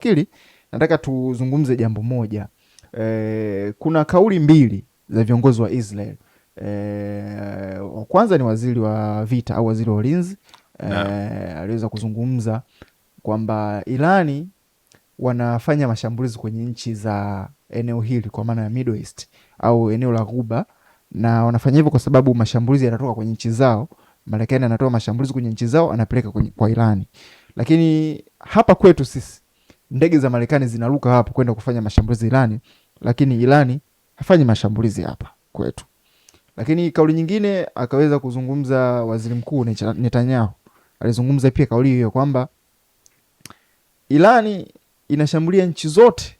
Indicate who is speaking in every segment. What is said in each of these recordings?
Speaker 1: Fikiri nataka tuzungumze jambo moja. Kuna kauli mbili za viongozi wa Israel. Wa kwanza ni waziri wa vita au waziri wa ulinzi aliweza kuzungumza kwamba Irani wanafanya mashambulizi kwenye nchi za eneo hili kwa maana ya Middle East au eneo la Ghuba, na wanafanya hivyo kwa sababu mashambulizi yanatoka kwenye nchi zao. Marekani anatoa mashambulizi kwenye nchi zao anapeleka kwa Irani. Lakini hapa kwetu sisi ndege za Marekani zinaruka hapa kwenda kufanya mashambulizi Irani, lakini Irani hafanyi mashambulizi hapa kwetu. Lakini kauli nyingine akaweza kuzungumza waziri mkuu Netanyahu. Alizungumza pia kauli hiyo kwamba Irani inashambulia nchi zote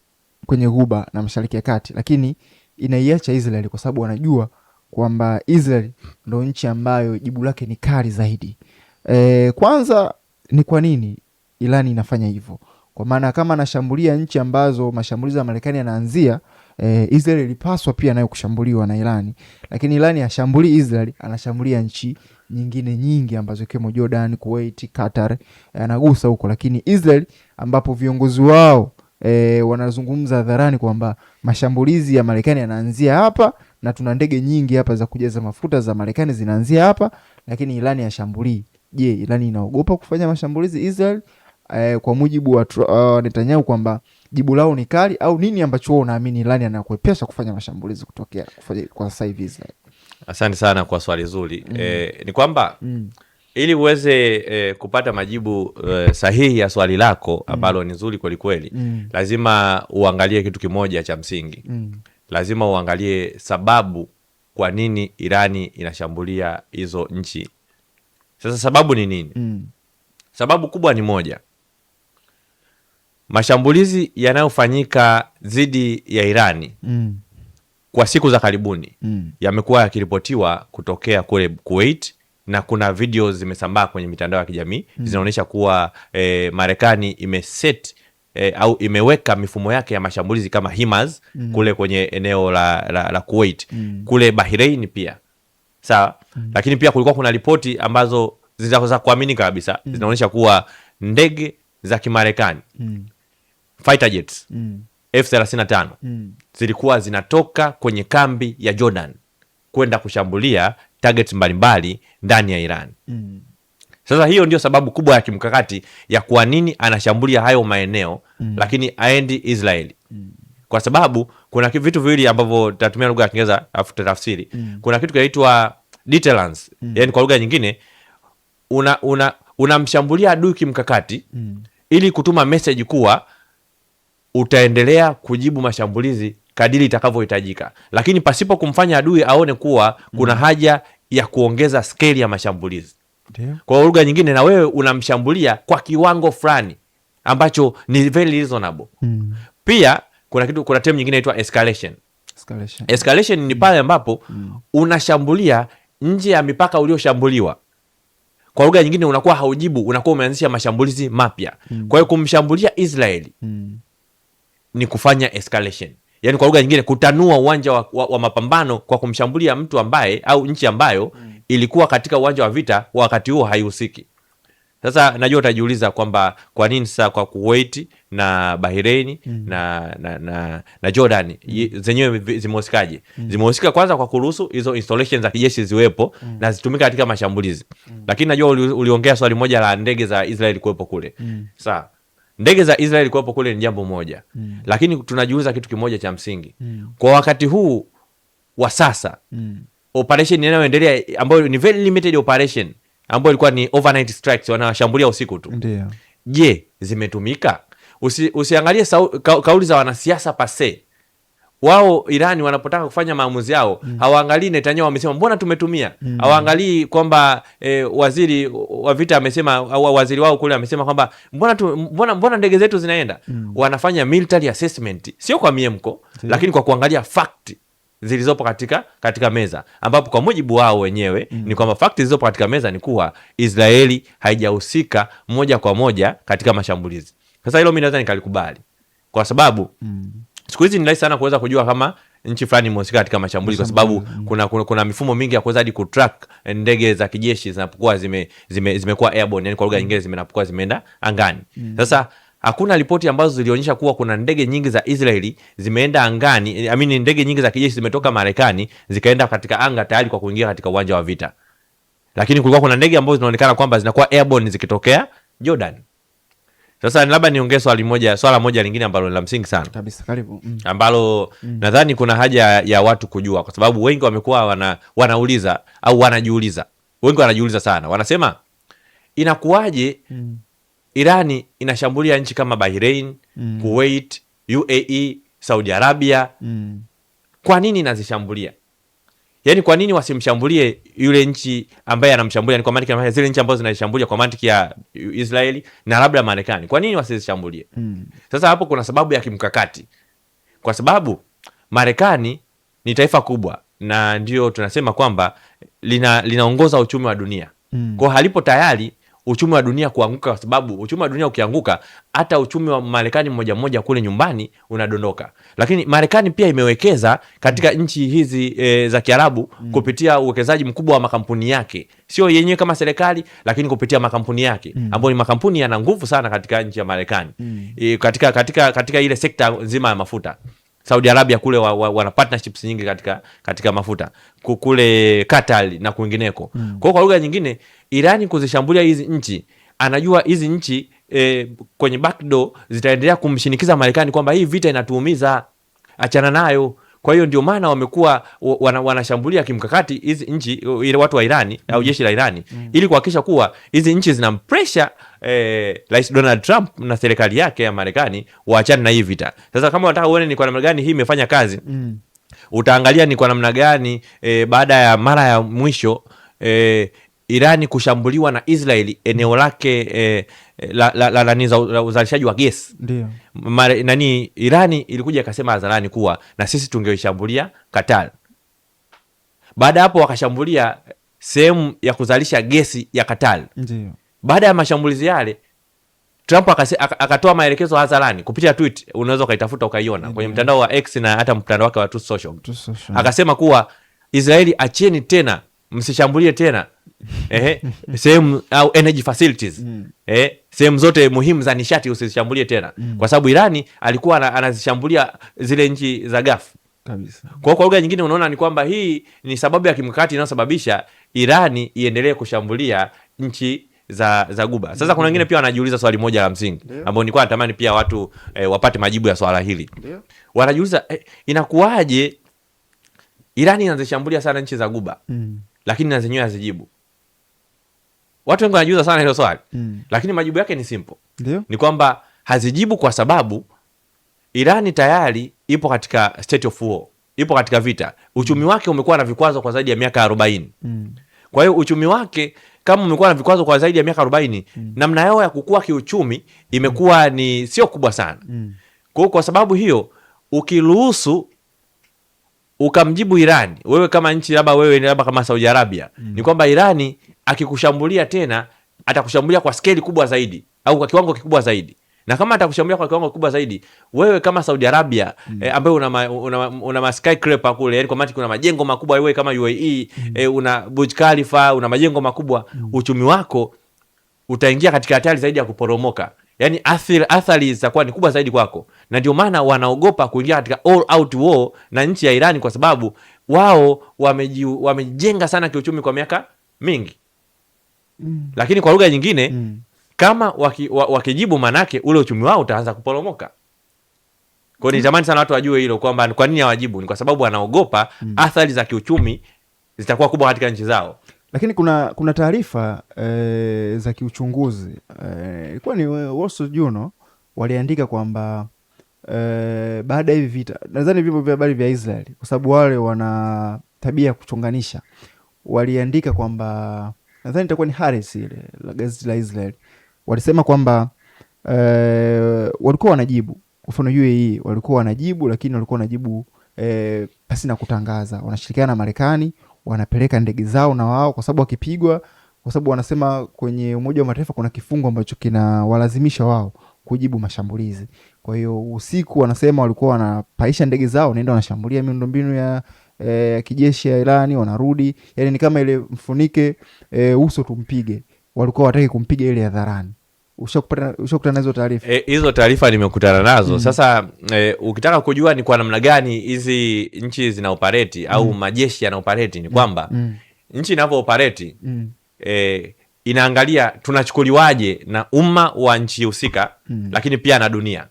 Speaker 1: kwenye Ghuba na Mashariki ya Kati, lakini inaiacha Israeli kwa sababu wanajua kwamba Israeli ndio nchi ambayo jibu lake ni kali zaidi. Kwanza ni kwa nini Irani inafanya hivyo? Kwa maana kama anashambulia nchi ambazo mashambulizi ya Marekani yanaanzia, Israeli ilipaswa pia nayo kushambuliwa na Irani. Lakini Irani hashambulii Israeli, anashambulia nchi nyingine nyingi ambazo kama Jordan, Kuwait, Qatar, anagusa huko. Lakini Israeli ambapo viongozi wao wanazungumza hadharani kwamba mashambulizi ya Marekani yanaanzia hapa na tuna ndege nyingi hapa za kujaza mafuta za Marekani zinaanzia hapa, lakini Irani hashambulii. Je, Irani inaogopa kufanya mashambulizi Israel kwa mujibu wa Netanyahu kwamba jibu lao ni kali, au nini ambacho wao unaamini Irani anakuepesha kufanya mashambulizi kutokea kwa sasa hivi Israel?
Speaker 2: Asante sana kwa swali zuri. Ni kwamba ili uweze kupata majibu sahihi ya swali lako ambalo ni zuri kweli kweli, lazima uangalie kitu kimoja cha msingi. Lazima uangalie sababu kwa nini Irani inashambulia hizo nchi. Sasa sababu ni nini? Sababu kubwa ni moja. Mashambulizi yanayofanyika dhidi ya Irani kwa siku za karibuni yamekuwa yakiripotiwa kutokea kule Kuwait, na kuna video zimesambaa kwenye mitandao ya kijamii zinaonyesha kuwa Marekani imeset au imeweka mifumo yake ya mashambulizi kama HIMARS kule kwenye eneo la Kuwait, kule Bahrain pia. Sawa? Lakini pia kulikuwa kuna ripoti ambazo za kuaminika kabisa zinaonyesha kuwa ndege za Kimarekani fighter jets F-35 zilikuwa zinatoka kwenye kambi ya Jordan kwenda kushambulia target mbalimbali ndani ya Iran. Sasa hiyo ndio sababu kubwa ya kimkakati ya kwa nini anashambulia hayo maeneo lakini aendi Israeli. Kwa sababu kuna vitu viwili ambavyo tutatumia lugha ya Kiingereza afu tafsiri. Kuna kitu kinaitwa deterrence. Yaani kwa lugha nyingine unamshambulia adui kimkakati ili kutuma message kuwa utaendelea kujibu mashambulizi kadiri itakavyohitajika, lakini pasipo kumfanya adui aone kuwa kuna haja ya kuongeza scale ya mashambulizi. Kwa lugha nyingine, na wewe unamshambulia kwa kiwango fulani ambacho ni very reasonable. Pia kuna term nyingine inaitwa escalation. Escalation ni pale ambapo unashambulia nje ya mipaka ulioshambuliwa. Kwa lugha nyingine, unakuwa haujibu, unakuwa umeanzisha mashambulizi mapya. Kwa hiyo kumshambulia Israeli ni kufanya escalation. Yaani kwa lugha nyingine, kutanua uwanja wa mapambano kwa kumshambulia mtu ambaye au nchi ambayo ilikuwa katika uwanja wa vita wakati huo haihusiki. Sasa najua utajiuliza kwamba kwa nini sasa kwa Kuwait na Bahrain na Jordan zenyewe zimehusikaje? Zimehusika kwanza kwa kuruhusu hizo installations za kijeshi ziwepo na zitumike katika mashambulizi. Lakini najua uliongea swali moja la ndege za Israel kuwepo kule. Sasa ndege za Israel kuwepo kule ni jambo moja. Lakini tunajiuliza kitu kimoja cha msingi. Kwa wakati huu wa sasa, operation inayoendelea ambayo ni very limited operation, ambayo ilikuwa ni overnight strikes, wanashambulia usiku tu. Je, zimetumika? Usiangalie kauli za wanasiasa pase. Wao Irani wanapotaka kufanya maamuzi yao, hawaangalii Netanyahu amesema mbona tumetumia. Hawaangalii kwamba waziri wa vita amesema au waziri wao kule amesema kwamba mbona ndege zetu zinaenda. Wanafanya military assessment, sio kwa miemko, lakini kwa kuangalia fact zilizopo katika meza, ambapo kwa mujibu wao wenyewe ni kwamba fact zilizopo katika meza ni kuwa Israeli haijahusika moja kwa moja katika mashambulizi. Sasa hilo mimi naweza nikalikubali, kwa sababu siku hizi ni rahisi sana kuweza kujua kama nchi fulani imehusika katika mashambulizi, kwa sababu kuna mifumo mingi ya kuweza hadi kutrack ndege za kijeshi zinapokuwa zimekuwa airborne, yani kwa lugha nyingine zinapokuwa zimeenda angani. Sasa hakuna ripoti ambazo zilionyesha kuwa kuna ndege nyingi za Israeli zimeenda angani, ndege nyingi za kijeshi zimetoka Marekani zikaenda katika anga tayari kwa kuingia katika uwanja wa vita. Lakini kulikuwa kuna ndege ambazo zinaonekana kwamba zinakuwa airborne zikitokea Jordan. Sasa labda niongee swala moja lingine ambalo ni la msingi sana.
Speaker 1: Kabisa, karibu.
Speaker 2: Ambalo nadhani kuna haja ya watu kujua, kwa sababu wengi wamekuwa wanauliza au wanajiuliza. Wengi wanajiuliza sana. Wanasema inakuwaje Irani inashambulia nchi kama Bahrain, Kuwait, UAE, Saudi Arabia? Kwa nini inazishambulia? Yaani kwa nini wasimshambulie yule nchi ambaye anamshambulia? Ni kwa mantiki ya zile nchi ambazo zinashambulia kwa mantiki ya Israeli na labda Marekani. Kwa nini wasizishambulie? Sasa hapo kuna sababu ya kimkakati. Kwa sababu Marekani ni taifa kubwa na ndio tunasema kwamba linaongoza uchumi wa dunia. Kwa halipo tayari uchumi wa dunia kuanguka, kwa sababu uchumi wa dunia ukianguka, hata uchumi wa Marekani mmoja kule nyumbani unadondoka. Lakini Marekani pia imewekeza katika nchi hizi za Kiarabu kupitia uwekezaji mkubwa wa makampuni yake, sio yenyewe kama serikali, lakini kupitia makampuni yake ambayo ni makampuni yana nguvu sana katika nchi ya Marekani, katika ile sekta nzima ya mafuta. Saudi Arabia kule wana partnerships nyingi katika mafuta, kule Qatar na kwingineko. Kwa lugha nyingine, Irani kuzishambulia hizi nchi, anajua hizi nchi kwenye backdoor zitaendelea kumshinikiza Marekani kwamba hii vita inatuumiza, achana nayo. Kwa hiyo ndio maana wamekuwa wanashambulia kimkakati hizi nchi, ile watu wa Irani au jeshi la Irani, ili kuhakikisha kuwa hizi nchi zinampressure Rais Donald Trump na serikali yake ya Marekani waachane na hii vita. Sasa kama unataka uone ni kwa namna gani hii imefanya kazi, utaangalia ni kwa namna gani baada ya mara ya mwisho Irani kushambuliwa na Israeli eneo lake la uzalishaji wa gesi.
Speaker 1: Ndio.
Speaker 2: Irani ilikuja ikasema hadharani kuwa na sisi tungeishambulia Qatar. Baada hapo wakashambulia sehemu ya kuzalisha gesi ya Qatar.
Speaker 1: Ndio.
Speaker 2: Baada ya mashambulizi yale, Trump akatoa maelekezo hadharani kupitia tweet, unaweza ukaitafuta ukaiona kwenye mtandao wa X na hata mtandao wake wa Truth Social. Akasema kuwa Israeli, acheni tena, msishambulie tena sehemu au energy facilities, sehemu zote muhimu za nishati usishambulie tena, kwa sababu Irani alikuwa anazishambulia zile nchi za Gulf kabisa. Kwa lugha nyingine, unaona ni kwamba hii ni sababu ya kimkakati inayosababisha Irani iendelee kushambulia nchi za Guba. Sasa kuna wengine pia wanajiuliza swali moja la msingi ambao nilikuwa natamani pia watu wapate majibu ya swala hili. Wanajiuliza inakuwaje Irani inazishambulia sana nchi za Guba lakini na zenyewe hazijibu? Watu wengi wanajiuliza sana hilo swali. Lakini majibu yake ni simple. Ni kwamba hazijibu kwa sababu Irani tayari ipo katika state of war, ipo katika vita. Uchumi wake umekuwa na vikwazo kwa zaidi ya miaka 40. Kwa hiyo uchumi wake kama umekuwa na vikwazo kwa zaidi ya miaka 40, namna yao ya kukua kiuchumi imekuwa ni sio kubwa sana. Kwa sababu hiyo, ukiruhusu ukamjibu Irani, wewe kama nchi, labda kama Saudi Arabia, ni kwamba Irani akikushambulia tena atakushambulia kwa scale kubwa zaidi au kwa kiwango kikubwa zaidi. Na kama atakushambulia kwa kiwango kikubwa zaidi, wewe kama Saudi Arabia ambaye una skyscraper kule, yani kwa maana kuna majengo makubwa, wewe kama UAE una Burj Khalifa, una majengo makubwa, uchumi wako utaingia katika hatari zaidi ya kuporomoka. Yani athari zitakuwa ni kubwa zaidi kwako. Na ndio maana wanaogopa kuingia katika all out war na nchi ya Irani, kwa sababu wao wamejenga sana kiuchumi kwa miaka mingi. Lakini kwa lugha nyingine, kama wakijibu, manake ule uchumi wao utaanza kuporomoka. Kwa hiyo nitamani sana watu wajue hilo, kwamba kwa nini hawajibu, ni kwa sababu wanaogopa athari za kiuchumi zitakuwa kubwa katika nchi zao.
Speaker 1: Lakini kuna taarifa za kiuchunguzi, ilikuwa ni Wall Street Journal waliandika kwamba baada ya hivi vita, nadhani vyombo vya habari vya Israel, kwa sababu wale wana tabia ya kuchonganisha, waliandika kwamba, nadhani itakuwa ni Haaretz, ile la gazeti la Israel, walisema kwamba walikuwa wanajibu, kwa mfano UAE walikuwa wanajibu, lakini walikuwa wanajibu pasi na kutangaza. Wanashirikiana na Marekani, wanapeleka ndege zao na wao, kwa sababu wakipigwa, kwa sababu wanasema kwenye Umoja wa Mataifa kuna kifungo ambacho kinawalazimisha wao kujibu mashambulizi. Kwa hiyo usiku wanasema walikuwa wanapaisha ndege zao, wanaenda wanashambulia miundombinu ya kijeshi ya Irani, wanarudi. Yani ni kama ile mfunike uso tumpige. Walikuwa wataki kumpiga ile hadharani. Ushakutana nazo taarifa?
Speaker 2: Hizo taarifa nimekutana nazo. Sasa ukitaka kujua ni kwa namna gani hizi nchi zina operate au majeshi yana operate, ni kwamba nchi inavyo operate inaangalia tunachukuliwaje na umma wa nchi husika, lakini pia na dunia.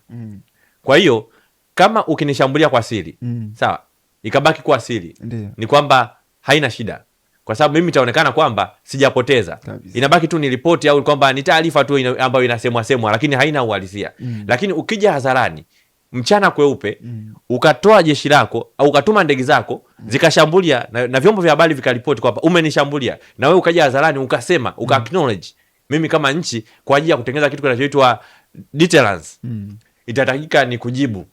Speaker 2: Kwa hiyo kama ukinishambulia kwa siri, sawa, ikabaki kwa siri, ni kwamba haina shida, kwa sababu mimi itaonekana kwamba sijapoteza. Inabaki tu ni ripoti au kwamba ni taarifa tu ambayo inasemwa, lakini haina uhalisia. Lakini ukija hadharani mchana kweupe, ukatoa jeshi lako au ukatuma ndege zako zikashambulia na vyombo vya habari vikaripoti kwamba umenishambulia, na wewe ukaja hadharani ukasema, acknowledge mimi kama nchi kwa ajili ya kutengeneza kitu kinachoitwa deterrence, itatakika ni kujibu.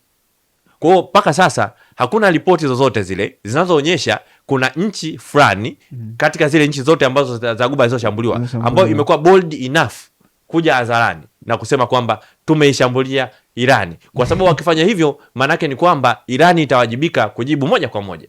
Speaker 2: Kwa hiyo mpaka sasa hakuna ripoti zozote zile zinazoonyesha kuna nchi fulani katika zile nchi zote ambazo za Ghuba zilizoshambuliwa ambayo imekuwa bold enough kuja hadharani na kusema kwamba tumeishambulia Irani, kwa sababu wakifanya hivyo maana yake ni kwamba Irani itawajibika kujibu moja kwa moja.